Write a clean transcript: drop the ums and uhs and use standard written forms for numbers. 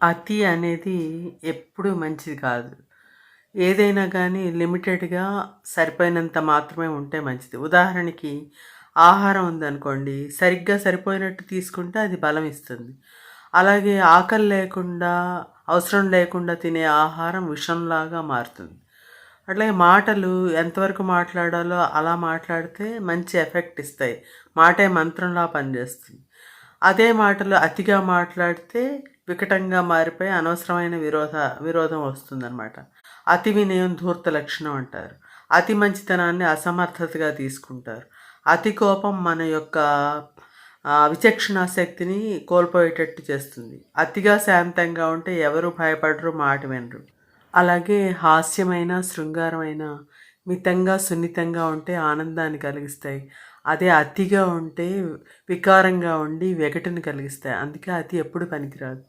అతి అనేది ఎప్పుడూ మంచిది కాదు. ఏదైనా కానీ లిమిటెడ్‌గా సరిపోయినంత మాత్రమే ఉంటే మంచిది. ఉదాహరణకి ఆహారం ఉందనుకోండి, సరిగ్గా సరిపోయినట్టు తీసుకుంటే అది బలం ఇస్తుంది. అలాగే ఆకలి లేకుండా, అవసరం లేకుండా తినే ఆహారం విషంలాగా మారుతుంది. అట్లాగే మాటలు ఎంతవరకు మాట్లాడాలో అలా మాట్లాడితే మంచి ఎఫెక్ట్ ఇస్తాయి. మాటే మంత్రంలా పనిచేస్తుంది. అదే మాటలు అతిగా మాట్లాడితే వికటంగా మారిపోయి అనవసరమైన విరోధం వస్తుందన్నమాట. అతి వినయం ధూర్త లక్షణం అంటారు. అతి మంచితనాన్ని అసమర్థతగా తీసుకుంటారు. అతి కోపం మన యొక్క విచక్షణా శక్తిని కోల్పోయేటట్టు చేస్తుంది. అతిగా శాంతంగా ఉంటే ఎవరు భయపడరు, మాట వినరు. అలాగే హాస్యమైన, శృంగారమైన మితంగా, సున్నితంగా ఉంటే ఆనందాన్ని కలిగిస్తాయి. అదే అతిగా ఉంటే వికారంగా ఉండి వెగటుని కలిగిస్తాయి. అందుకే అతి ఎప్పుడు పనికిరాదు.